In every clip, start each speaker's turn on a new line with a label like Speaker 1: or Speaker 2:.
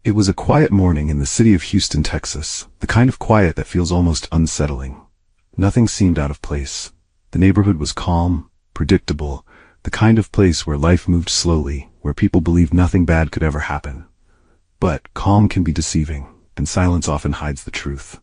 Speaker 1: It was a quiet morning in the city of Houston, Texas, the kind of quiet that feels almost unsettling. Nothing seemed out of place. The neighborhood was calm, predictable, the kind of place where life moved slowly, where people believed nothing bad could ever happen. But calm can be deceiving, and silence often hides the truth.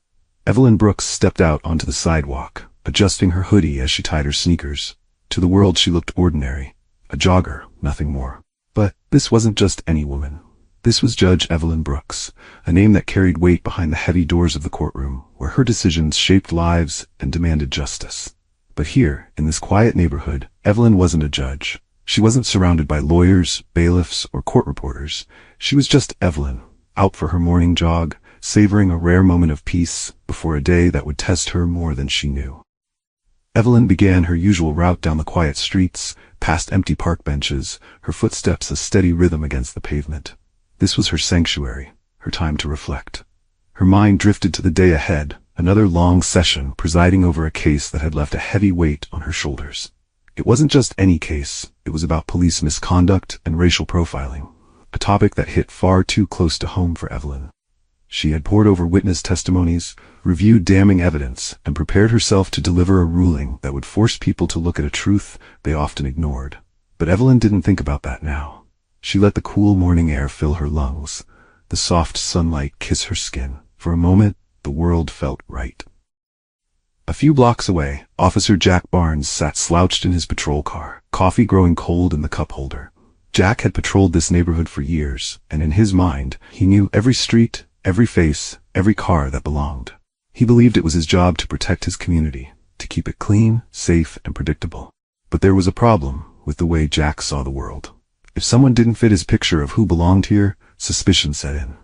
Speaker 1: Evelyn Brooks stepped out onto the sidewalk, adjusting her hoodie as she tied her sneakers. To the world she looked ordinary, a jogger, nothing more. But this wasn't just any woman. This was Judge Evelyn Brooks, a name that carried weight behind the heavy doors of the courtroom, where her decisions shaped lives and demanded justice. But here, in this quiet neighborhood, Evelyn wasn't a judge. She wasn't surrounded by lawyers, bailiffs, or court reporters. She was just Evelyn, out for her morning jog, savoring a rare moment of peace before a day that would test her more than she knew. Evelyn began her usual route down the quiet streets, past empty park benches, her footsteps a steady rhythm against the pavement. This was her sanctuary, her time to reflect. Her mind drifted to the day ahead, another long session presiding over a case that had left a heavy weight on her shoulders. It wasn't just any case, it was about police misconduct and racial profiling, a topic that hit far too close to home for Evelyn. She had pored over witness testimonies, reviewed damning evidence, and prepared herself to deliver a ruling that would force people to look at a truth they often ignored. But Evelyn didn't think about that now. She let the cool morning air fill her lungs, the soft sunlight kiss her skin. For a moment, the world felt right. A few blocks away, Officer Jack Barnes sat slouched in his patrol car, coffee growing cold in the cup holder. Jack had patrolled this neighborhood for years, and in his mind, he knew every street, every face, every car that belonged. He believed it was his job to protect his community, to keep it clean, safe, and predictable. But there was a problem with the way Jack saw the world. If someone didn't fit his picture of who belonged here, suspicion set in.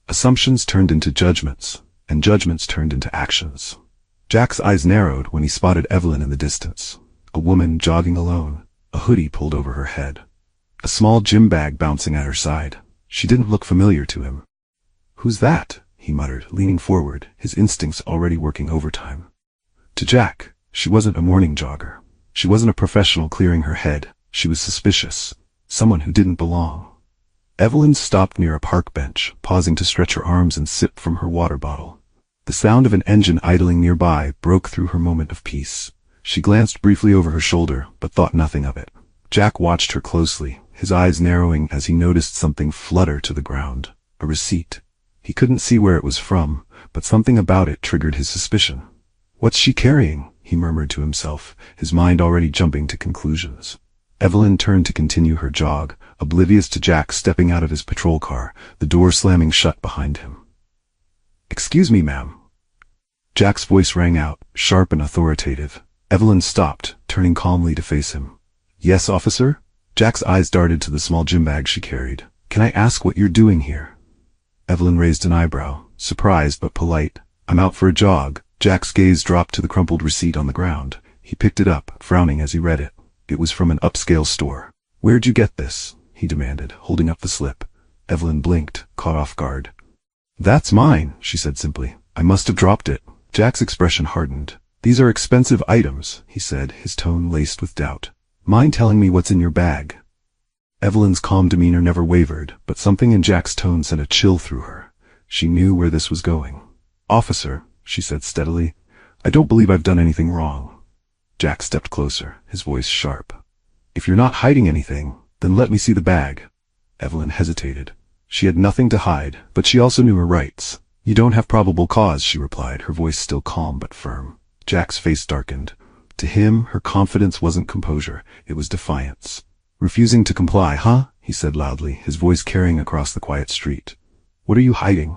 Speaker 1: Assumptions turned into judgments, and judgments turned into actions. Jack's eyes narrowed when he spotted Evelyn in the distance, a woman jogging alone, a hoodie pulled over her head, a small gym bag bouncing at her side. She didn't look familiar to him. "Who's that?" he muttered, leaning forward, his instincts already working overtime. To Jack, she wasn't a morning jogger. She wasn't a professional clearing her head. She was suspicious. Someone who didn't belong. Evelyn stopped near a park bench, pausing to stretch her arms and sip from her water bottle. The sound of an engine idling nearby broke through her moment of peace. She glanced briefly over her shoulder, but thought nothing of it. Jack watched her closely, his eyes narrowing as he noticed something flutter to the ground. A receipt. He couldn't see where it was from, but something about it triggered his suspicion. "What's she carrying?" he murmured to himself, his mind already jumping to conclusions. Evelyn turned to continue her jog, oblivious to Jack stepping out of his patrol car, the door slamming shut behind him. "Excuse me, ma'am." Jack's voice rang out, sharp and authoritative. Evelyn stopped, turning calmly to face him. "Yes, officer?" Jack's eyes darted to the small gym bag she carried. "Can I ask what you're doing here?" Evelyn raised an eyebrow, surprised but polite. "I'm out for a jog." Jack's gaze dropped to the crumpled receipt on the ground. He picked it up, frowning as he read it. It was from an upscale store. "Where'd you get this?" he demanded, holding up the slip. Evelyn blinked, caught off guard. "That's mine," she said simply. "I must have dropped it." Jack's expression hardened. "These are expensive items," he said, his tone laced with doubt. "Mind telling me what's in your bag?" Evelyn's calm demeanor never wavered, but something in Jack's tone sent a chill through her. She knew where this was going. "Officer," she said steadily, "I don't believe I've done anything wrong." Jack stepped closer, his voice sharp. "If you're not hiding anything, then let me see the bag." Evelyn hesitated. She had nothing to hide, but she also knew her rights. "You don't have probable cause," she replied, her voice still calm but firm. Jack's face darkened. To him, her confidence wasn't composure, it was defiance. "Refusing to comply, huh?" he said loudly, his voice carrying across the quiet street. "What are you hiding?"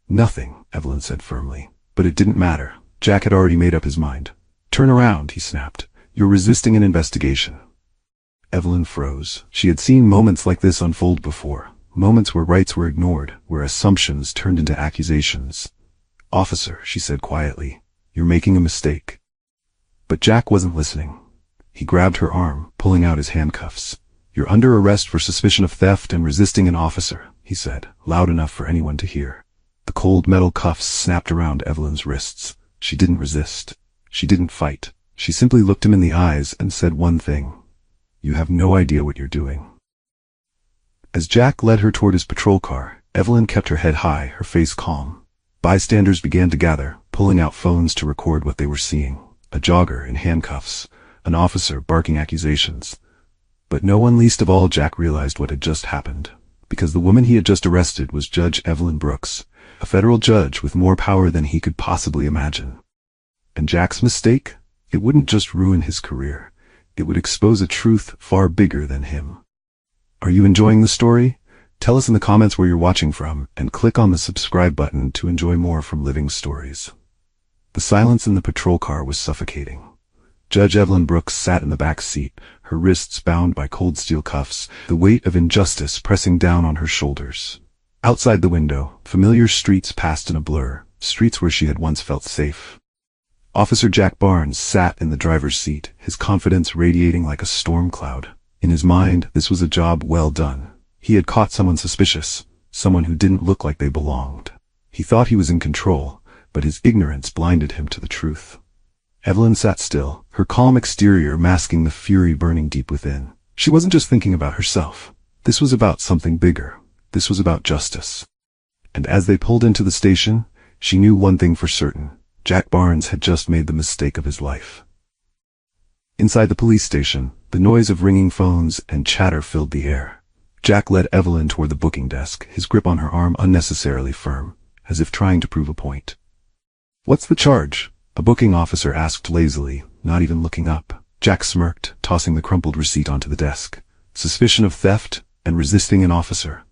Speaker 1: "Nothing," Evelyn said firmly. But it didn't matter. Jack had already made up his mind. "Turn around," he snapped. "You're resisting an investigation." Evelyn froze. She had seen moments like this unfold before. Moments where rights were ignored, where assumptions turned into accusations. "Officer," she said quietly, "you're making a mistake." But Jack wasn't listening. He grabbed her arm, pulling out his handcuffs. "You're under arrest for suspicion of theft and resisting an officer," he said, loud enough for anyone to hear. The cold metal cuffs snapped around Evelyn's wrists. She didn't resist. She didn't fight. She simply looked him in the eyes and said one thing. "You have no idea what you're doing." As Jack led her toward his patrol car, Evelyn kept her head high, her face calm. Bystanders began to gather, pulling out phones to record what they were seeing. A jogger in handcuffs, an officer barking accusations. But no one, least of all Jack, realized what had just happened. Because the woman he had just arrested was Judge Evelyn Brooks, a federal judge with more power than he could possibly imagine. And Jack's mistake? It wouldn't just ruin his career. It would expose a truth far bigger than him. Are you enjoying the story? Tell us in the comments where you're watching from, and click on the subscribe button to enjoy more from Living Stories. The silence in the patrol car was suffocating. Judge Evelyn Brooks sat in the back seat, her wrists bound by cold steel cuffs, the weight of injustice pressing down on her shoulders. Outside the window, familiar streets passed in a blur, streets where she had once felt safe. Officer Jack Barnes sat in the driver's seat, his confidence radiating like a storm cloud. In his mind, this was a job well done. He had caught someone suspicious, someone who didn't look like they belonged. He thought he was in control, but his ignorance blinded him to the truth. Evelyn sat still, her calm exterior masking the fury burning deep within. She wasn't just thinking about herself. This was about something bigger. This was about justice. And as they pulled into the station, she knew one thing for certain. Jack Barnes had just made the mistake of his life. Inside the police station, the noise of ringing phones and chatter filled the air. Jack led Evelyn toward the booking desk, his grip on her arm unnecessarily firm, as if trying to prove a point. "What's the charge?" a booking officer asked lazily, not even looking up. Jack smirked, tossing the crumpled receipt onto the desk. "Suspicion of theft and resisting an officer."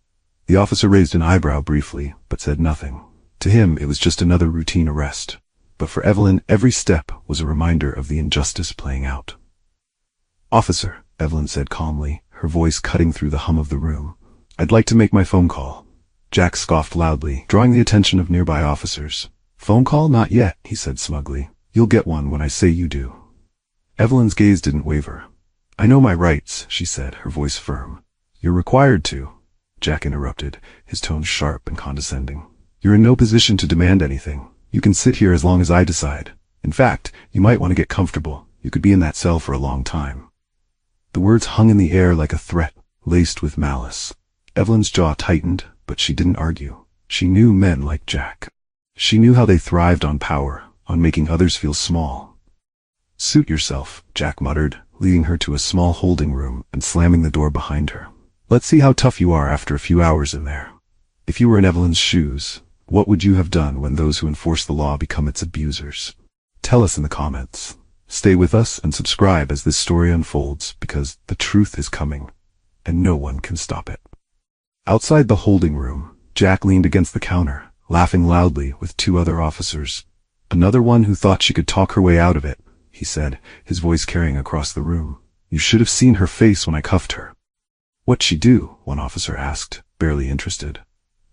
Speaker 1: The officer raised an eyebrow briefly, but said nothing. To him, it was just another routine arrest. But for Evelyn, every step was a reminder of the injustice playing out. "Officer," Evelyn said calmly, her voice cutting through the hum of the room, "I'd like to make my phone call." Jack scoffed loudly, drawing the attention of nearby officers. "Phone call? Not yet," he said smugly. "You'll get one when I say you do." Evelyn's gaze didn't waver. "I know my rights," she said, her voice firm. "You're required to," Jack interrupted, his tone sharp and condescending. "You're in no position to demand anything. You can sit here as long as I decide. In fact, you might want to get comfortable. You could be in that cell for a long time." The words hung in the air like a threat, laced with malice. Evelyn's jaw tightened, but she didn't argue. She knew men like Jack. She knew how they thrived on power, on making others feel small. "Suit yourself," Jack muttered, leading her to a small holding room and slamming the door behind her. "Let's see how tough you are after a few hours in there. If you were in Evelyn's shoes, what would you have done when those who enforce the law become its abusers? Tell us in the comments. Stay with us and subscribe as this story unfolds, because the truth is coming, and no one can stop it. Outside the holding room, Jack leaned against the counter, laughing loudly with two other officers. "Another one who thought she could talk her way out of it," he said, his voice carrying across the room. "You should have seen her face when I cuffed her." "What'd she do?" one officer asked, barely interested.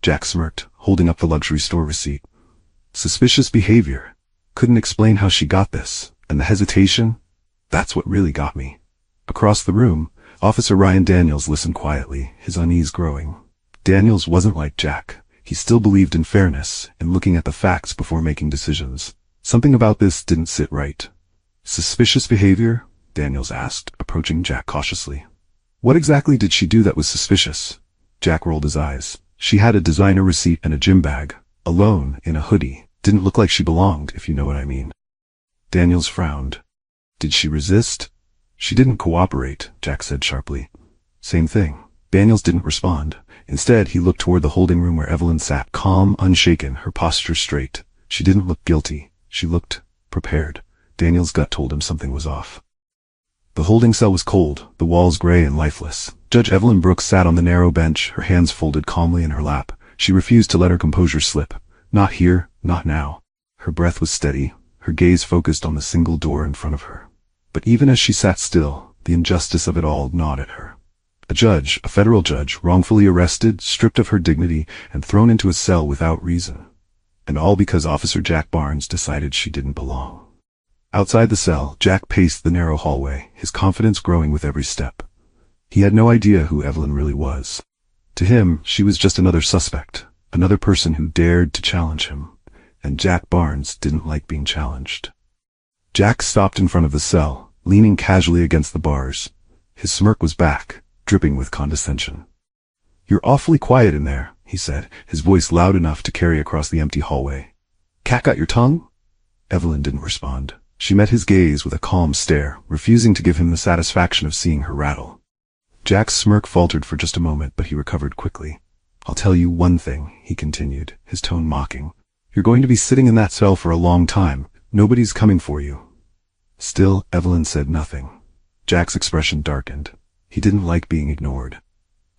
Speaker 1: Jack smirked, holding up the luxury store receipt. "Suspicious behavior. Couldn't explain how she got this. And the hesitation? That's what really got me." Across the room, Officer Ryan Daniels listened quietly, his unease growing. Daniels wasn't like Jack. He still believed in fairness and looking at the facts before making decisions. Something about this didn't sit right. "Suspicious behavior?" Daniels asked, approaching Jack cautiously. "What exactly did she do that was suspicious?" Jack rolled his eyes. "She had a designer receipt and a gym bag. Alone, in a hoodie. Didn't look like she belonged, if you know what I mean." Daniels frowned. "Did she resist?" "She didn't cooperate," Jack said sharply. "Same thing." Daniels didn't respond. Instead, he looked toward the holding room where Evelyn sat, calm, unshaken, her posture straight. She didn't look guilty. She looked prepared. Daniels' gut told him something was off. The holding cell was cold, the walls gray and lifeless. Judge Evelyn Brooks sat on the narrow bench, her hands folded calmly in her lap. She refused to let her composure slip. Not here, not now. Her breath was steady, her gaze focused on the single door in front of her. But even as she sat still, the injustice of it all gnawed at her. A judge, a federal judge, wrongfully arrested, stripped of her dignity, and thrown into a cell without reason. And all because Officer Jack Barnes decided she didn't belong. Outside the cell, Jack paced the narrow hallway, his confidence growing with every step. He had no idea who Evelyn really was. To him, she was just another suspect, another person who dared to challenge him. And Jack Barnes didn't like being challenged. Jack stopped in front of the cell, leaning casually against the bars. His smirk was back, dripping with condescension. "You're awfully quiet in there," he said, his voice loud enough to carry across the empty hallway. "Cat got your tongue?" Evelyn didn't respond. She met his gaze with a calm stare, refusing to give him the satisfaction of seeing her rattle. Jack's smirk faltered for just a moment, but he recovered quickly. "I'll tell you one thing," he continued, his tone mocking. "You're going to be sitting in that cell for a long time. Nobody's coming for you." Still, Evelyn said nothing. Jack's expression darkened. He didn't like being ignored.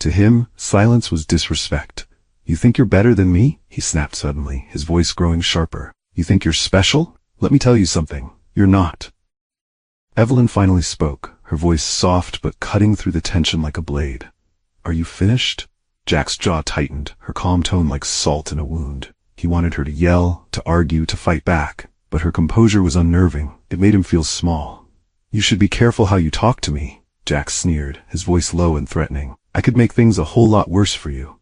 Speaker 1: To him, silence was disrespect. "You think you're better than me?" he snapped suddenly, his voice growing sharper. "You think you're special? Let me tell you something. You're not." Evelyn finally spoke, her voice soft but cutting through the tension like a blade. "Are you finished?" Jack's jaw tightened, her calm tone like salt in a wound. He wanted her to yell, to argue, to fight back, but her composure was unnerving. It made him feel small. "You should be careful how you talk to me," Jack sneered, his voice low and threatening. "I could make things a whole lot worse for you."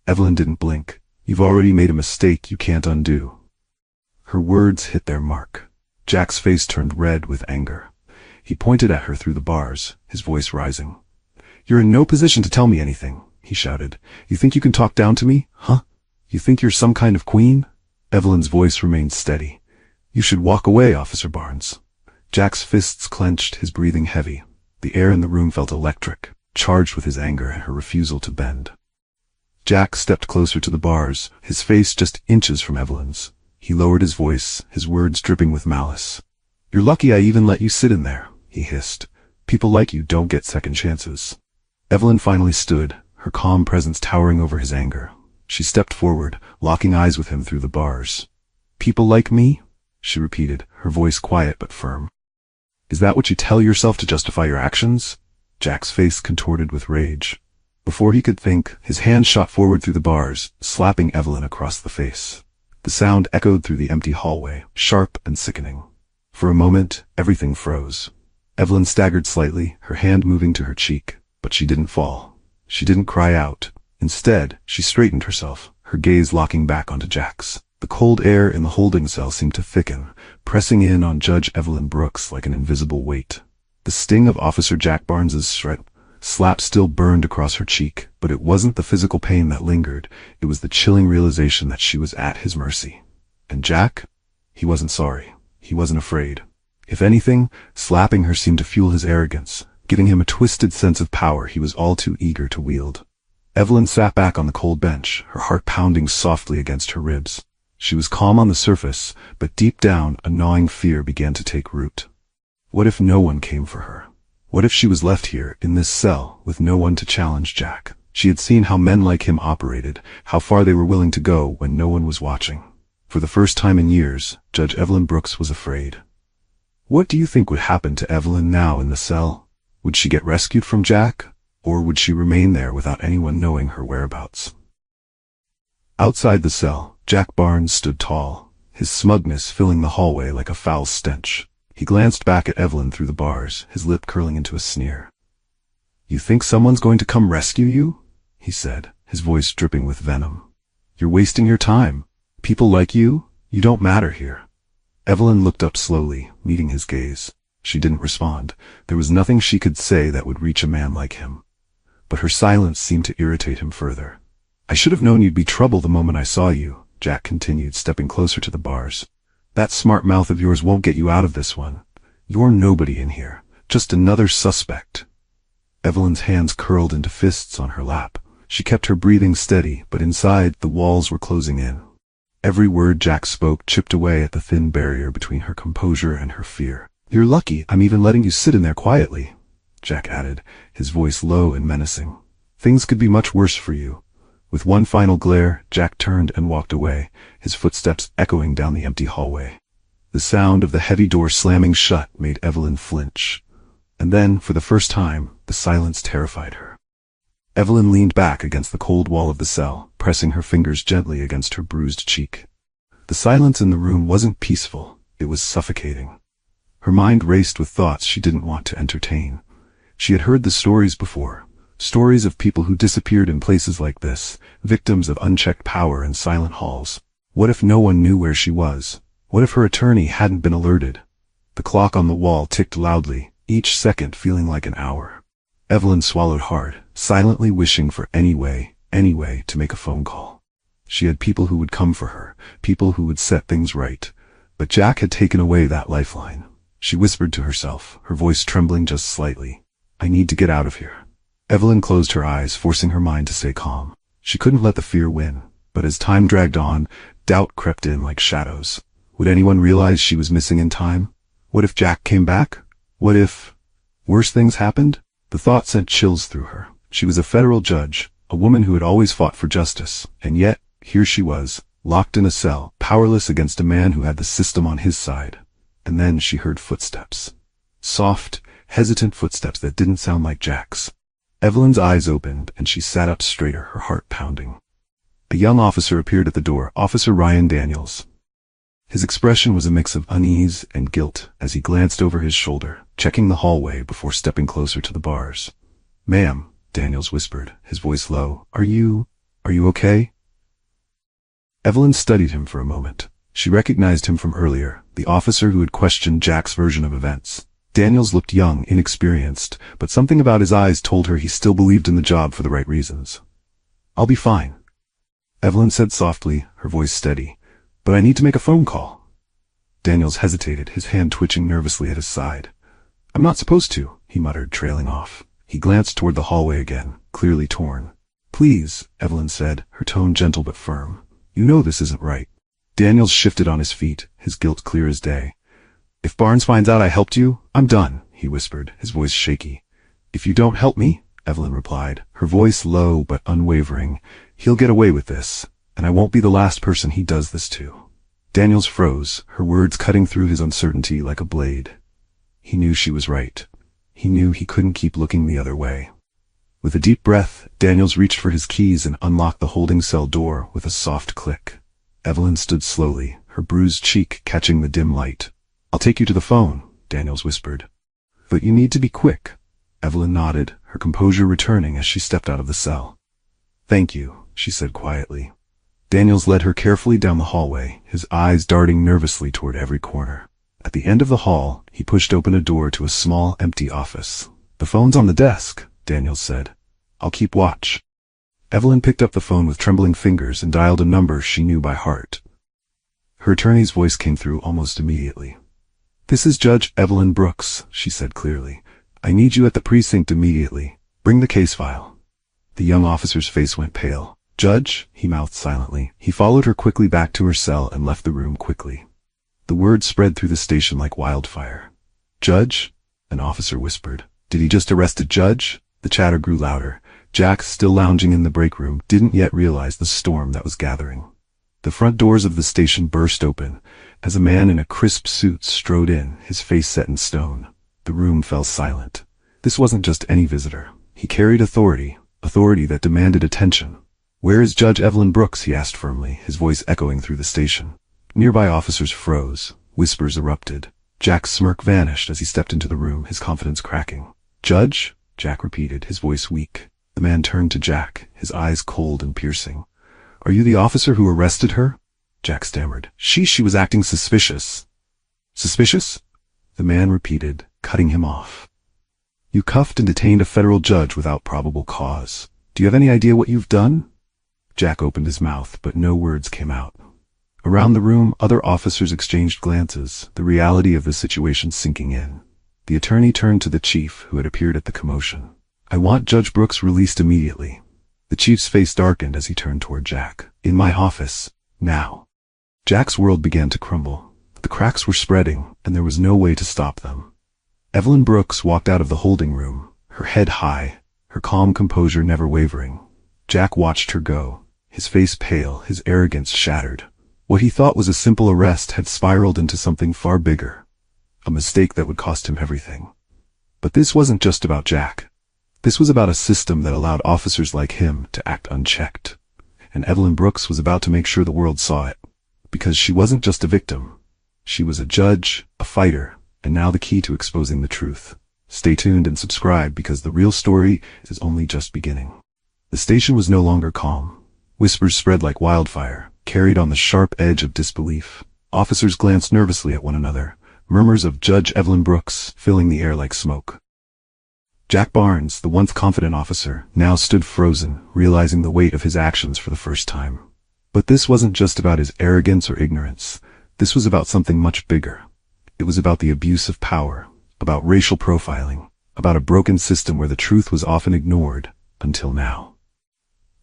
Speaker 1: Evelyn didn't blink. "You've already made a mistake you can't undo." Her words hit their mark. Jack's face turned red with anger. He pointed at her through the bars, his voice rising. "You're in no position to tell me anything," he shouted. "You think you can talk down to me, huh? You think you're some kind of queen?" Evelyn's voice remained steady. "You should walk away, Officer Barnes." Jack's fists clenched, his breathing heavy. The air in the room felt electric, charged with his anger and her refusal to bend. Jack stepped closer to the bars, his face just inches from Evelyn's. He lowered his voice, his words dripping with malice. "You're lucky I even let you sit in there," he hissed. "People like you don't get second chances." Evelyn finally stood, her calm presence towering over his anger. She stepped forward, locking eyes with him through the bars. "People like me?" she repeated, her voice quiet but firm. "Is that what you tell yourself to justify your actions?" Jack's face contorted with rage. Before he could think, his hand shot forward through the bars, slapping Evelyn across the face. The sound echoed through the empty hallway, sharp and sickening. For a moment, everything froze. Evelyn staggered slightly, her hand moving to her cheek, but she didn't fall. She didn't cry out. Instead, she straightened herself, her gaze locking back onto Jack's. The cold air in the holding cell seemed to thicken, pressing in on Judge Evelyn Brooks like an invisible weight. The sting of Officer Jack Barnes's slap still burned across her cheek, but it wasn't the physical pain that lingered, it was the chilling realization that she was at his mercy. And Jack? He wasn't sorry. He wasn't afraid. If anything, slapping her seemed to fuel his arrogance, giving him a twisted sense of power he was all too eager to wield. Evelyn sat back on the cold bench, her heart pounding softly against her ribs. She was calm on the surface, but deep down a gnawing fear began to take root. What if no one came for her? What if she was left here, in this cell, with no one to challenge Jack? She had seen how men like him operated, how far they were willing to go when no one was watching. For the first time in years, Judge Evelyn Brooks was afraid. What do you think would happen to Evelyn now in the cell? Would she get rescued from Jack? Or would she remain there without anyone knowing her whereabouts? Outside the cell, Jack Barnes stood tall, his smugness filling the hallway like a foul stench. He glanced back at Evelyn through the bars, his lip curling into a sneer. "You think someone's going to come rescue you?" he said, his voice dripping with venom. "You're wasting your time. People like you don't matter here." Evelyn looked up slowly, meeting his gaze. She didn't respond. There was nothing she could say that would reach a man like him. But her silence seemed to irritate him further. "I should have known you'd be trouble the moment I saw you," Jack continued, stepping closer to the bars. "That smart mouth of yours won't get you out of this one. You're nobody in here, just another suspect." Evelyn's hands curled into fists on her lap. She kept her breathing steady, but inside, the walls were closing in. Every word Jack spoke chipped away at the thin barrier between her composure and her fear. "You're lucky I'm even letting you sit in there quietly," Jack added, his voice low and menacing. "Things could be much worse for you." With one final glare, Jack turned and walked away, his footsteps echoing down the empty hallway. The sound of the heavy door slamming shut made Evelyn flinch. And then, for the first time, the silence terrified her. Evelyn leaned back against the cold wall of the cell, pressing her fingers gently against her bruised cheek. The silence in the room wasn't peaceful, it was suffocating. Her mind raced with thoughts she didn't want to entertain. She had heard the stories before. Stories of people who disappeared in places like this, victims of unchecked power in silent halls. What if no one knew where she was? What if her attorney hadn't been alerted? The clock on the wall ticked loudly, each second feeling like an hour. Evelyn swallowed hard, silently wishing for any way to make a phone call. She had people who would come for her, people who would set things right. But Jack had taken away that lifeline. She whispered to herself, her voice trembling just slightly. I need to get out of here. Evelyn closed her eyes, forcing her mind to stay calm. She couldn't let the fear win. But as time dragged on, doubt crept in like shadows. Would anyone realize she was missing in time? What if Jack came back? What if worse things happened? The thought sent chills through her. She was a federal judge, a woman who had always fought for justice, and yet, here she was, locked in a cell, powerless against a man who had the system on his side. And then she heard footsteps. Soft, hesitant footsteps that didn't sound like Jack's. Evelyn's eyes opened, and she sat up straighter, her heart pounding. A young officer appeared at the door, Officer Ryan Daniels. His expression was a mix of unease and guilt as he glanced over his shoulder, checking the hallway before stepping closer to the bars. Ma'am, Daniels whispered, his voice low, Are you okay? Evelyn studied him for a moment. She recognized him from earlier, the officer who had questioned Jack's version of events. Daniels looked young, inexperienced, but something about his eyes told her he still believed in the job for the right reasons. I'll be fine, Evelyn said softly, her voice steady. But I need to make a phone call. Daniels hesitated, his hand twitching nervously at his side. I'm not supposed to, he muttered, trailing off. He glanced toward the hallway again, clearly torn. Please, Evelyn said, her tone gentle but firm. You know this isn't right. Daniels shifted on his feet, his guilt clear as day. If Barnes finds out I helped you, I'm done, he whispered, his voice shaky. If you don't help me, Evelyn replied, her voice low but unwavering, he'll get away with this, and I won't be the last person he does this to. Daniels froze, her words cutting through his uncertainty like a blade. He knew she was right. He knew he couldn't keep looking the other way. With a deep breath, Daniels reached for his keys and unlocked the holding cell door with a soft click. Evelyn stood slowly, her bruised cheek catching the dim light. I'll take you to the phone, Daniels whispered. But you need to be quick. Evelyn nodded, her composure returning as she stepped out of the cell. Thank you, she said quietly. Daniels led her carefully down the hallway, his eyes darting nervously toward every corner. At the end of the hall, he pushed open a door to a small, empty office. The phone's on the desk, Daniels said. I'll keep watch. Evelyn picked up the phone with trembling fingers and dialed a number she knew by heart. Her attorney's voice came through almost immediately. This is Judge Evelyn Brooks, she said clearly. I need you at the precinct immediately. Bring the case file. The young officer's face went pale. Judge, he mouthed silently. He followed her quickly back to her cell and left the room quickly. The word spread through the station like wildfire. Judge? An officer whispered. Did he just arrest a judge? The chatter grew louder. Jack, still lounging in the break room, didn't yet realize the storm that was gathering. The front doors of the station burst open as a man in a crisp suit strode in, his face set in stone. The room fell silent. This wasn't just any visitor. He carried authority that demanded attention. Where is Judge Evelyn Brooks? He asked firmly, his voice echoing through the station. Nearby officers froze. Whispers erupted. Jack's smirk vanished as he stepped into the room, his confidence cracking. Judge? Jack repeated, his voice weak. The man turned to Jack, his eyes cold and piercing. Are you the officer who arrested her? Jack stammered. She was acting suspicious. Suspicious? The man repeated, cutting him off. You cuffed and detained a federal judge without probable cause. Do you have any idea what you've done? Jack opened his mouth, but no words came out. Around the room, other officers exchanged glances, the reality of the situation sinking in. The attorney turned to the chief, who had appeared at the commotion. I want Judge Brooks released immediately. The chief's face darkened as he turned toward Jack. In my office. Now. Jack's world began to crumble. The cracks were spreading, and there was no way to stop them. Evelyn Brooks walked out of the holding room, her head high, her calm composure never wavering. Jack watched her go, his face pale, his arrogance shattered. What he thought was a simple arrest had spiraled into something far bigger, a mistake that would cost him everything. But this wasn't just about Jack. This was about a system that allowed officers like him to act unchecked. And Evelyn Brooks was about to make sure the world saw it. Because she wasn't just a victim. She was a judge, a fighter, and now the key to exposing the truth. Stay tuned and subscribe because the real story is only just beginning. The station was no longer calm. Whispers spread like wildfire, carried on the sharp edge of disbelief. Officers glanced nervously at one another, murmurs of Judge Evelyn Brooks filling the air like smoke. Jack Barnes, the once confident officer, now stood frozen, realizing the weight of his actions for the first time. But this wasn't just about his arrogance or ignorance. This was about something much bigger. It was about the abuse of power, about racial profiling, about a broken system where the truth was often ignored, until now.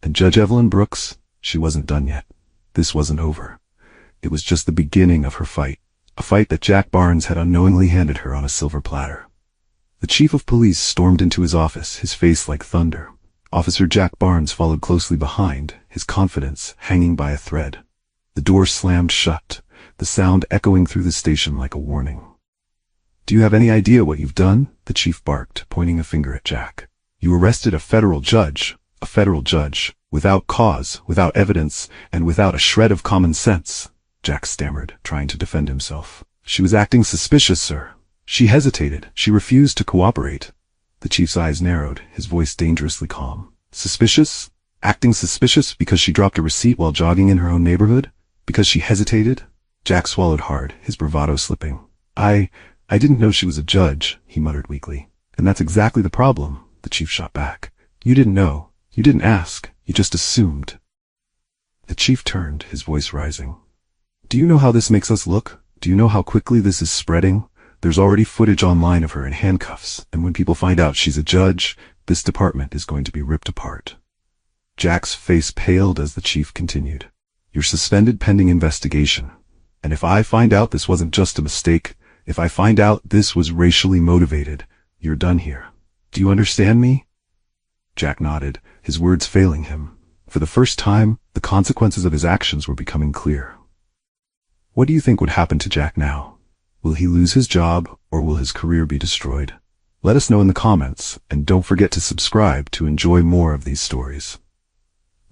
Speaker 1: And Judge Evelyn Brooks, she wasn't done yet. This wasn't over. It was just the beginning of her fight, a fight that Jack Barnes had unknowingly handed her on a silver platter. The chief of police stormed into his office, his face like thunder. Officer Jack Barnes followed closely behind, his confidence hanging by a thread. The door slammed shut, the sound echoing through the station like a warning. "Do you have any idea what you've done?" the chief barked, pointing a finger at Jack. "You arrested a federal judge, without cause, without evidence, and without a shred of common sense," Jack stammered, trying to defend himself. "She was acting suspicious, sir. She hesitated. She refused to cooperate." The chief's eyes narrowed, his voice dangerously calm. "Suspicious? Acting suspicious because she dropped a receipt while jogging in her own neighborhood? Because she hesitated?" Jack swallowed hard, his bravado slipping. I didn't know she was a judge," he muttered weakly. "And that's exactly the problem," the chief shot back. "You didn't know. You didn't ask. You just assumed." The chief turned, his voice rising. "Do you know how this makes us look? Do you know how quickly this is spreading? There's already footage online of her in handcuffs, and when people find out she's a judge, this department is going to be ripped apart." Jack's face paled as the chief continued. "You're suspended pending investigation. And if I find out this wasn't just a mistake, if I find out this was racially motivated, you're done here. Do you understand me?" Jack nodded, his words failing him. For the first time, the consequences of his actions were becoming clear. What do you think would happen to Jack now? Will he lose his job, or will his career be destroyed? Let us know in the comments, and don't forget to subscribe to enjoy more of these stories.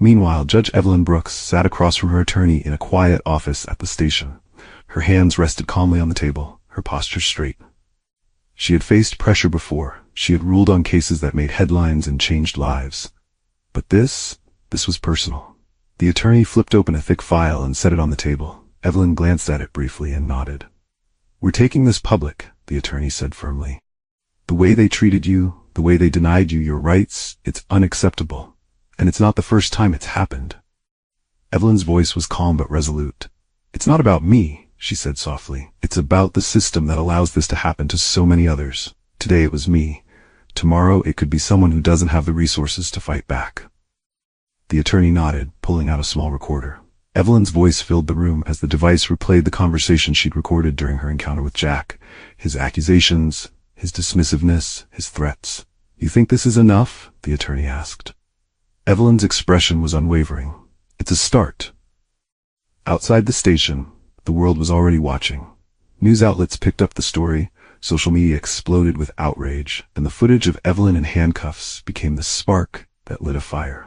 Speaker 1: Meanwhile, Judge Evelyn Brooks sat across from her attorney in a quiet office at the station. Her hands rested calmly on the table, her posture straight. She had faced pressure before. She had ruled on cases that made headlines and changed lives. But this was personal. The attorney flipped open a thick file and set it on the table. Evelyn glanced at it briefly and nodded. "We're taking this public," the attorney said firmly. "The way they treated you, the way they denied you your rights, it's unacceptable. And it's not the first time it's happened." Evelyn's voice was calm but resolute. "It's not about me," she said softly. "It's about the system that allows this to happen to so many others. Today it was me. Tomorrow it could be someone who doesn't have the resources to fight back." The attorney nodded, pulling out a small recorder. Evelyn's voice filled the room as the device replayed the conversation she'd recorded during her encounter with Jack. His accusations, his dismissiveness, his threats. "You think this is enough?" the attorney asked. Evelyn's expression was unwavering. "It's a start." Outside the station, the world was already watching. News outlets picked up the story, social media exploded with outrage, and the footage of Evelyn in handcuffs became the spark that lit a fire.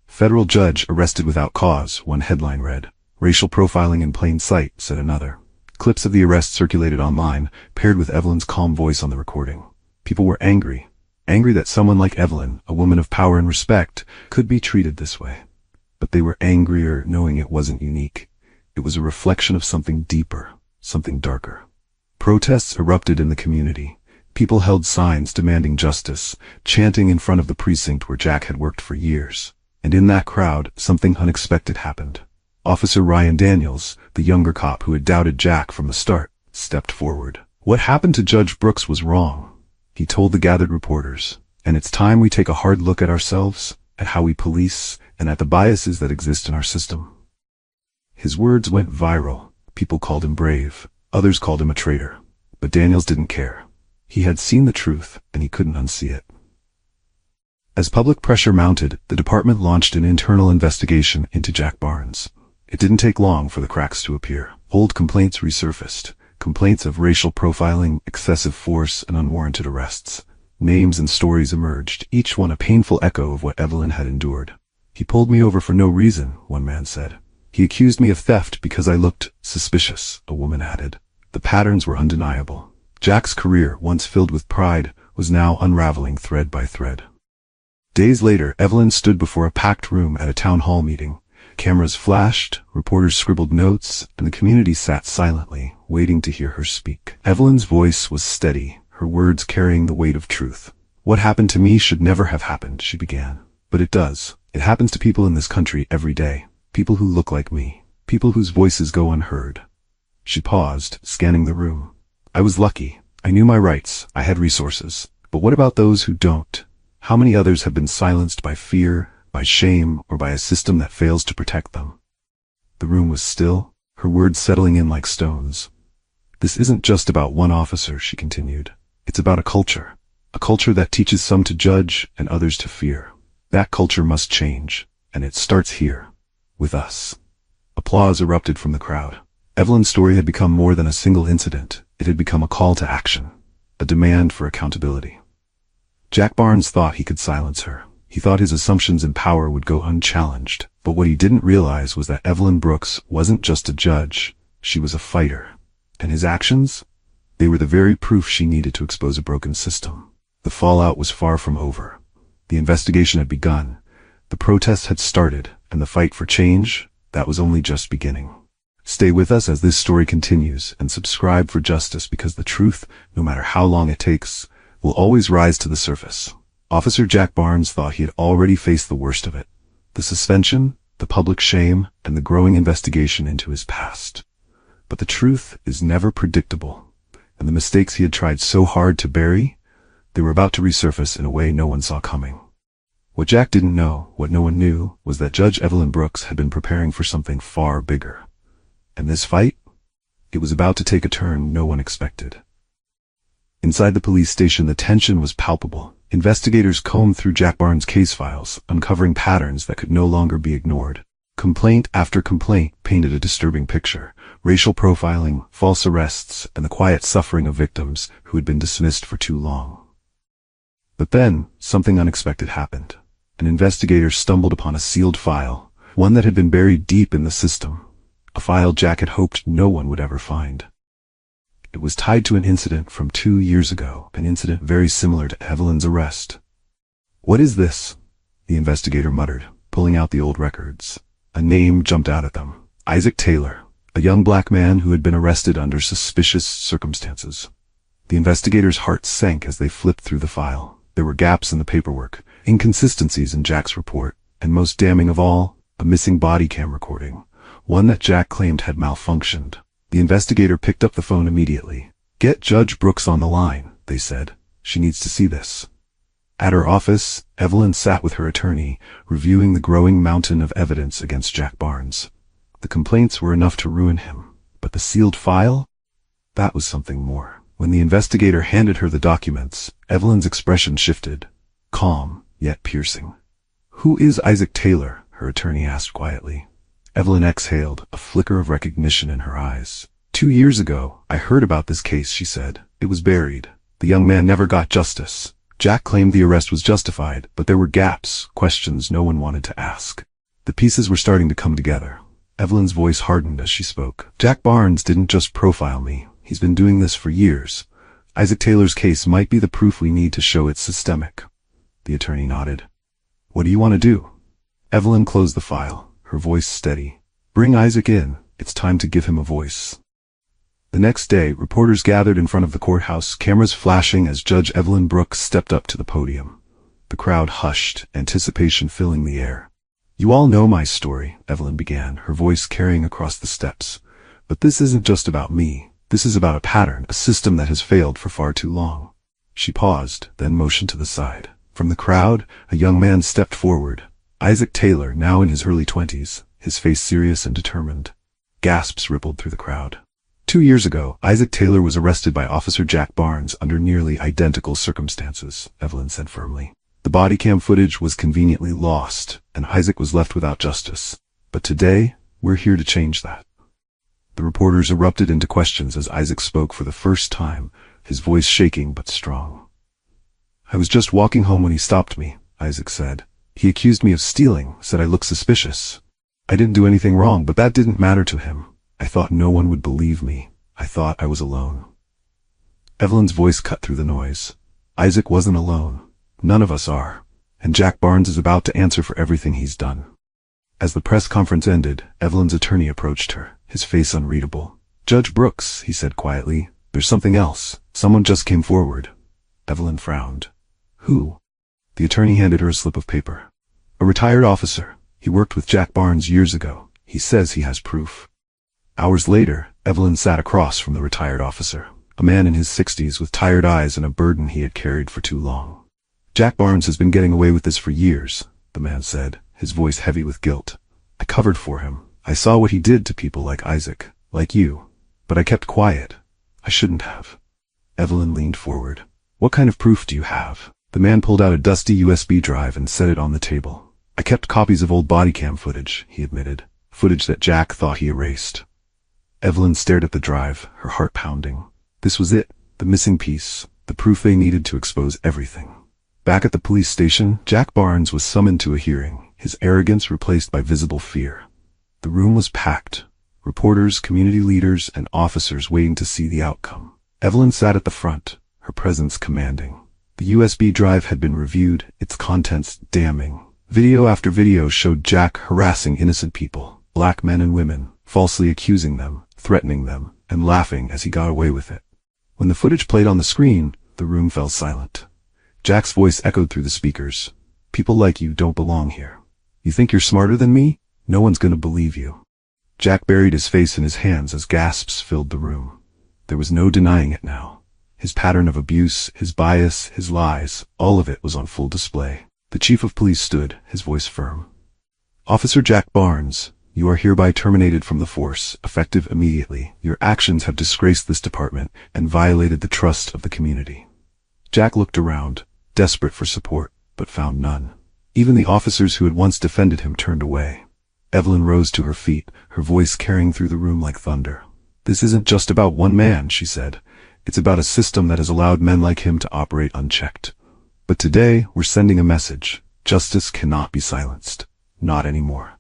Speaker 1: "Federal judge arrested without cause," one headline read. "Racial profiling in plain sight," said another. Clips of the arrest circulated online, paired with Evelyn's calm voice on the recording. People were angry that someone like Evelyn, a woman of power and respect, could be treated this way. But they were angrier knowing it wasn't unique. It was a reflection of something deeper, something darker. Protests erupted in the community. People held signs demanding justice, chanting in front of the precinct where Jack had worked for years. And in that crowd, something unexpected happened. Officer Ryan Daniels, the younger cop who had doubted Jack from the start, stepped forward. "What happened to Judge Brooks was wrong," he told the gathered reporters. "And it's time we take a hard look at ourselves, at how we police, and at the biases that exist in our system." His words went viral. People called him brave. Others called him a traitor. But Daniels didn't care. He had seen the truth, and he couldn't unsee it. As public pressure mounted, the department launched an internal investigation into Jack Barnes. It didn't take long for the cracks to appear. Old complaints resurfaced. Complaints of racial profiling, excessive force, and unwarranted arrests. Names and stories emerged, each one a painful echo of what Evelyn had endured. "He pulled me over for no reason," one man said. "He accused me of theft because I looked suspicious," a woman added. The patterns were undeniable. Jack's career, once filled with pride, was now unraveling thread by thread. Days later, Evelyn stood before a packed room at a town hall meeting. Cameras flashed, reporters scribbled notes, and the community sat silently, waiting to hear her speak. Evelyn's voice was steady, her words carrying the weight of truth. What happened to me should never have happened, she began. But it does. It happens to people in this country every day. People who look like me. People whose voices go unheard. She paused, scanning the room. I was lucky. I knew my rights. I had resources. But what about those who don't? How many others have been silenced by fear, by shame, or by a system that fails to protect them? The room was still, her words settling in like stones. This isn't just about one officer, she continued. It's about a culture that teaches some to judge and others to fear. That culture must change, and it starts here, with us. Applause erupted from the crowd. Evelyn's story had become more than a single incident. It had become a call to action, a demand for accountability. Jack Barnes thought he could silence her. He thought his assumptions and power would go unchallenged. But what he didn't realize was that Evelyn Brooks wasn't just a judge. She was a fighter. And his actions? They were the very proof she needed to expose a broken system. The fallout was far from over. The investigation had begun. The protests had started. And the fight for change? That was only just beginning. Stay with us as this story continues, and subscribe for justice, because the truth, no matter how long it takes, will always rise to the surface. Officer Jack Barnes thought he had already faced the worst of it. The suspension, the public shame, and the growing investigation into his past. But the truth is never predictable, and the mistakes he had tried so hard to bury, they were about to resurface in a way no one saw coming. What Jack didn't know, what no one knew, was that Judge Evelyn Brooks had been preparing for something far bigger. And this fight? It was about to take a turn no one expected. Inside the police station, the tension was palpable. Investigators combed through Jack Barnes' case files, uncovering patterns that could no longer be ignored. Complaint after complaint painted a disturbing picture. Racial profiling, false arrests, and the quiet suffering of victims who had been dismissed for too long. But then, something unexpected happened. An investigator stumbled upon a sealed file, one that had been buried deep in the system. A file Jack had hoped no one would ever find. It was tied to an incident from 2 years ago, an incident very similar to Evelyn's arrest. What is this? The investigator muttered, pulling out the old records. A name jumped out at them. Isaac Taylor, a young black man who had been arrested under suspicious circumstances. The investigator's heart sank as they flipped through the file. There were gaps in the paperwork, inconsistencies in Jack's report, and most damning of all, a missing body cam recording, one that Jack claimed had malfunctioned. The investigator picked up the phone immediately. Get Judge Brooks on the line, they said. She needs to see this. At her office, Evelyn sat with her attorney, reviewing the growing mountain of evidence against Jack Barnes. The complaints were enough to ruin him, but the sealed file? That was something more. When the investigator handed her the documents, Evelyn's expression shifted, calm, yet piercing. Who is Isaac Taylor? Her attorney asked quietly. Evelyn exhaled, a flicker of recognition in her eyes. 2 years ago, I heard about this case, she said. It was buried. The young man never got justice. Jack claimed the arrest was justified, but there were gaps, questions no one wanted to ask. The pieces were starting to come together. Evelyn's voice hardened as she spoke. Jack Barnes didn't just profile me. He's been doing this for years. Isaac Taylor's case might be the proof we need to show it's systemic. The attorney nodded. What do you want to do? Evelyn closed the file, her voice steady. Bring Isaac in. It's time to give him a voice. The next day, reporters gathered in front of the courthouse, cameras flashing as Judge Evelyn Brooks stepped up to the podium. The crowd hushed, anticipation filling the air. You all know my story, Evelyn began, her voice carrying across the steps. But this isn't just about me. This is about a pattern, a system that has failed for far too long. She paused, then motioned to the side. From the crowd, a young man stepped forward. Isaac Taylor, now in his early 20s, his face serious and determined. Gasps rippled through the crowd. 2 years ago, Isaac Taylor was arrested by Officer Jack Barnes under nearly identical circumstances, Evelyn said firmly. The body cam footage was conveniently lost, and Isaac was left without justice. But today, we're here to change that. The reporters erupted into questions as Isaac spoke for the first time, his voice shaking but strong. I was just walking home when he stopped me, Isaac said. He accused me of stealing, said I looked suspicious. I didn't do anything wrong, but that didn't matter to him. I thought no one would believe me. I thought I was alone. Evelyn's voice cut through the noise. Isaac wasn't alone. None of us are. And Jack Barnes is about to answer for everything he's done. As the press conference ended, Evelyn's attorney approached her, his face unreadable. Judge Brooks, he said quietly, there's something else. Someone just came forward. Evelyn frowned. Who? The attorney handed her a slip of paper. A retired officer. He worked with Jack Barnes years ago. He says he has proof. Hours later, Evelyn sat across from the retired officer, a man in his 60s with tired eyes and a burden he had carried for too long. Jack Barnes has been getting away with this for years, the man said, his voice heavy with guilt. I covered for him. I saw what he did to people like Isaac, like you. But I kept quiet. I shouldn't have. Evelyn leaned forward. What kind of proof do you have? The man pulled out a dusty USB drive and set it on the table. I kept copies of old body cam footage, he admitted. Footage that Jack thought he erased. Evelyn stared at the drive, her heart pounding. This was it, the missing piece, the proof they needed to expose everything. Back at the police station, Jack Barnes was summoned to a hearing, his arrogance replaced by visible fear. The room was packed. Reporters, community leaders, and officers waiting to see the outcome. Evelyn sat at the front, her presence commanding. The USB drive had been reviewed, its contents damning. Video after video showed Jack harassing innocent people, black men and women, falsely accusing them, threatening them, and laughing as he got away with it. When the footage played on the screen, the room fell silent. Jack's voice echoed through the speakers. People like you don't belong here. You think you're smarter than me? No one's gonna believe you. Jack buried his face in his hands as gasps filled the room. There was no denying it now. His pattern of abuse, his bias, his lies, all of it was on full display. The chief of police stood, his voice firm. Officer Jack Barnes, you are hereby terminated from the force, effective immediately. Your actions have disgraced this department and violated the trust of the community. Jack looked around, desperate for support, but found none. Even the officers who had once defended him turned away. Evelyn rose to her feet, her voice carrying through the room like thunder. This isn't just about one man, she said. It's about a system that has allowed men like him to operate unchecked. But today, we're sending a message. Justice cannot be silenced. Not anymore.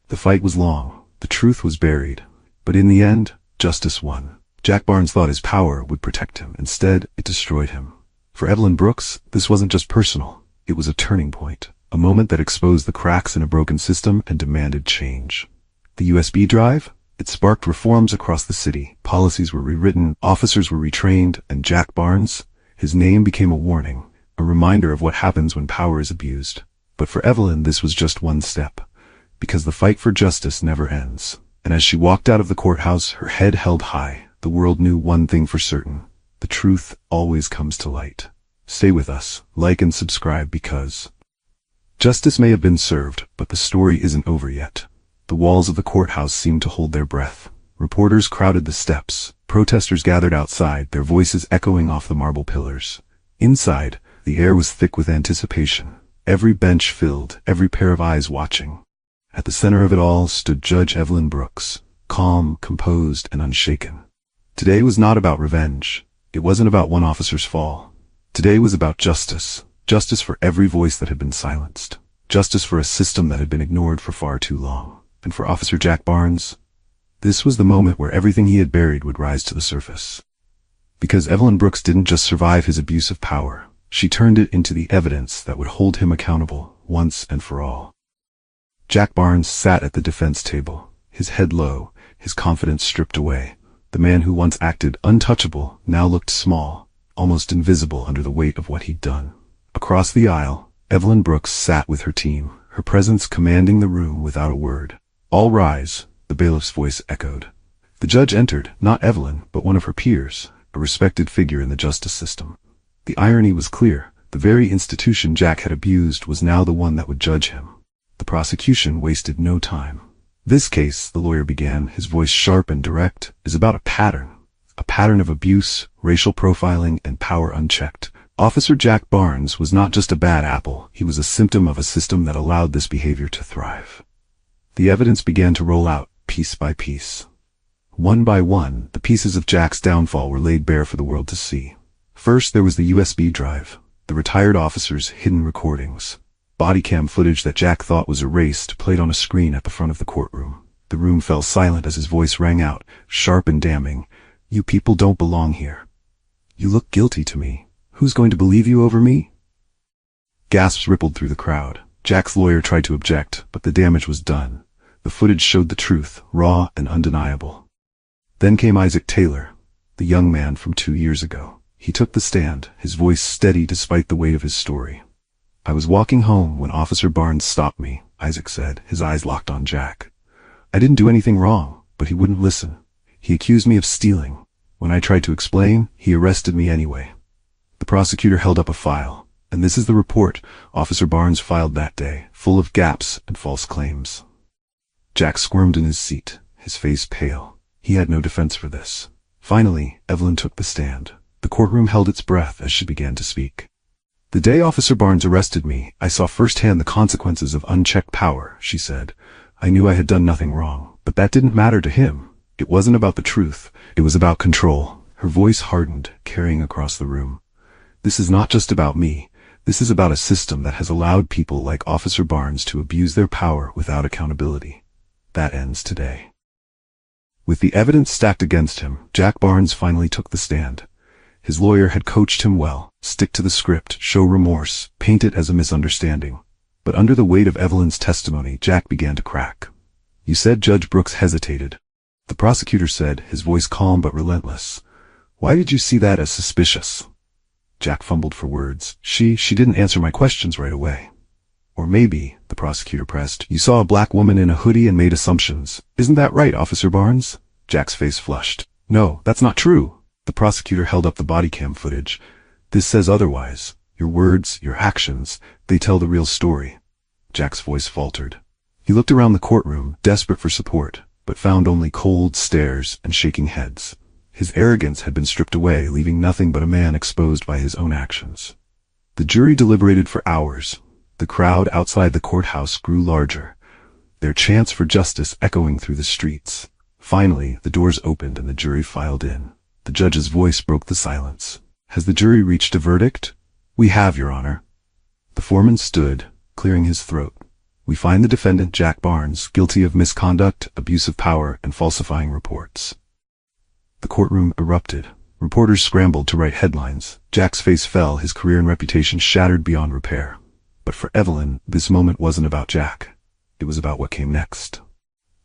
Speaker 1: The fight was long. The truth was buried. But in the end, justice won. Jack Barnes thought his power would protect him. Instead, it destroyed him. For Evelyn Brooks, this wasn't just personal. It was a turning point. A moment that exposed the cracks in a broken system and demanded change. The USB drive? It sparked reforms across the city. Policies were rewritten, officers were retrained, and Jack Barnes, his name became a warning, a reminder of what happens when power is abused. But for Evelyn, this was just one step. Because the fight for justice never ends. And as she walked out of the courthouse, her head held high, the world knew one thing for certain. The truth always comes to light. Stay with us, like and subscribe because justice may have been served, but the story isn't over yet. The walls of the courthouse seemed to hold their breath. Reporters crowded the steps. Protesters gathered outside, their voices echoing off the marble pillars. Inside, the air was thick with anticipation. Every bench filled, every pair of eyes watching. At the center of it all stood Judge Evelyn Brooks, calm, composed, and unshaken. Today was not about revenge. It wasn't about one officer's fall. Today was about justice. Justice for every voice that had been silenced. Justice for a system that had been ignored for far too long. And for Officer Jack Barnes, this was the moment where everything he had buried would rise to the surface. Because Evelyn Brooks didn't just survive his abuse of power, she turned it into the evidence that would hold him accountable once and for all. Jack Barnes sat at the defense table, his head low, his confidence stripped away. The man who once acted untouchable now looked small, almost invisible under the weight of what he'd done. Across the aisle, Evelyn Brooks sat with her team, her presence commanding the room without a word. All rise, the bailiff's voice echoed. The judge entered, not Evelyn, but one of her peers, a respected figure in the justice system. The irony was clear. The very institution Jack had abused was now the one that would judge him. The prosecution wasted no time. This case, the lawyer began, his voice sharp and direct, is about a pattern of abuse, racial profiling, and power unchecked. Officer Jack Barnes was not just a bad apple, he was a symptom of a system that allowed this behavior to thrive. The evidence began to roll out, piece by piece. One by one, the pieces of Jack's downfall were laid bare for the world to see. First, there was the USB drive, the retired officer's hidden recordings. Body cam footage that Jack thought was erased played on a screen at the front of the courtroom. The room fell silent as his voice rang out, sharp and damning. You people don't belong here. You look guilty to me. Who's going to believe you over me? Gasps rippled through the crowd. Jack's lawyer tried to object, but the damage was done. The footage showed the truth, raw and undeniable. Then came Isaac Taylor, the young man from 2 years ago. He took the stand, his voice steady despite the weight of his story. "I was walking home when Officer Barnes stopped me," Isaac said, his eyes locked on Jack. "I didn't do anything wrong, but he wouldn't listen. He accused me of stealing. When I tried to explain, he arrested me anyway." The prosecutor held up a file. "And this is the report Officer Barnes filed that day, full of gaps and false claims." Jack squirmed in his seat, his face pale. He had no defense for this. Finally, Evelyn took the stand. The courtroom held its breath as she began to speak. "The day Officer Barnes arrested me, I saw firsthand the consequences of unchecked power," she said. "I knew I had done nothing wrong, but that didn't matter to him. It wasn't about the truth. It was about control." Her voice hardened, carrying across the room. "This is not just about me. This is about a system that has allowed people like Officer Barnes to abuse their power without accountability. That ends today." With the evidence stacked against him, Jack Barnes finally took the stand. His lawyer had coached him well: stick to the script, show remorse, paint it as a misunderstanding. But under the weight of Evelyn's testimony, Jack began to crack. "You said Judge Brooks hesitated," the prosecutor said, his voice calm but relentless. "Why did you see that as suspicious?" Jack fumbled for words. She didn't answer my questions right away." "Or maybe," the prosecutor pressed, "you saw a black woman in a hoodie and made assumptions. Isn't that right, Officer Barnes?" Jack's face flushed. "No, that's not true." The prosecutor held up the body cam footage. "This says otherwise. Your words, your actions, they tell the real story." Jack's voice faltered. He looked around the courtroom, desperate for support, but found only cold stares and shaking heads. His arrogance had been stripped away, leaving nothing but a man exposed by his own actions. The jury deliberated for hours. The crowd outside the courthouse grew larger, their chants for justice echoing through the streets. Finally, the doors opened and the jury filed in. The judge's voice broke the silence. "Has the jury reached a verdict?" "We have, Your Honor." The foreman stood, clearing his throat. "We find the defendant, Jack Barnes, guilty of misconduct, abuse of power, and falsifying reports." The courtroom erupted. Reporters scrambled to write headlines. Jack's face fell, his career and reputation shattered beyond repair. But for Evelyn, this moment wasn't about Jack. It was about what came next.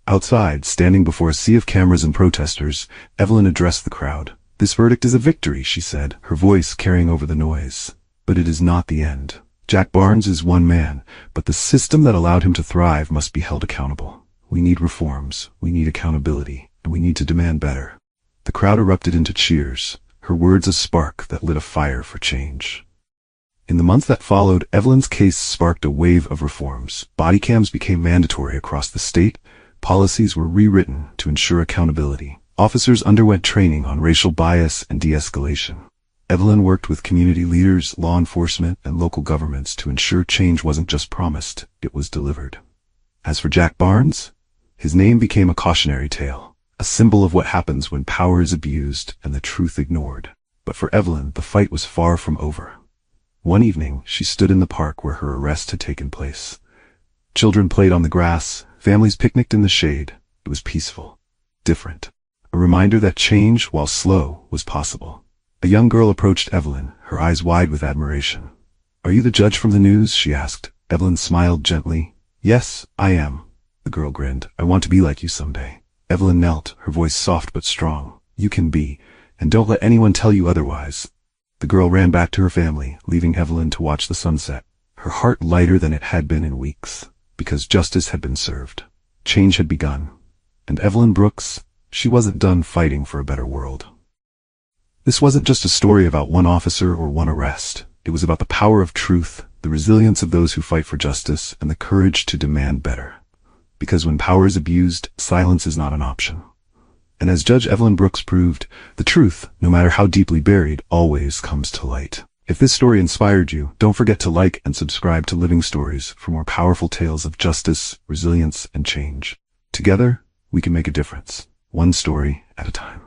Speaker 1: Outside, standing before a sea of cameras and protesters, Evelyn addressed the crowd. "This verdict is a victory," she said, her voice carrying over the noise. "But it is not the end. Jack Barnes is one man, but the system that allowed him to thrive must be held accountable. We need reforms, we need accountability, and we need to demand better." The crowd erupted into cheers, her words a spark that lit a fire for change. In the months that followed, Evelyn's case sparked a wave of reforms. Body cams became mandatory across the state. Policies were rewritten to ensure accountability. Officers underwent training on racial bias and de-escalation. Evelyn worked with community leaders, law enforcement, and local governments to ensure change wasn't just promised, it was delivered. As for Jack Barnes, his name became a cautionary tale, a symbol of what happens when power is abused and the truth ignored. But for Evelyn, the fight was far from over. One evening, she stood in the park where her arrest had taken place. Children played on the grass, families picnicked in the shade. It was peaceful, different. A reminder that change, while slow, was possible. A young girl approached Evelyn, her eyes wide with admiration. "Are you the judge from the news?" she asked. Evelyn smiled gently. "Yes, I am." The girl grinned. "I want to be like you someday." Evelyn knelt, her voice soft but strong. "You can be, and don't let anyone tell you otherwise." The girl ran back to her family, leaving Evelyn to watch the sunset, her heart lighter than it had been in weeks. Because justice had been served. Change had begun. And Evelyn Brooks, she wasn't done fighting for a better world. This wasn't just a story about one officer or one arrest. It was about the power of truth, the resilience of those who fight for justice, and the courage to demand better. Because when power is abused, silence is not an option. And as Judge Evelyn Brooks proved, the truth, no matter how deeply buried, always comes to light. If this story inspired you, don't forget to like and subscribe to Living Stories for more powerful tales of justice, resilience, and change. Together, we can make a difference, one story at a time.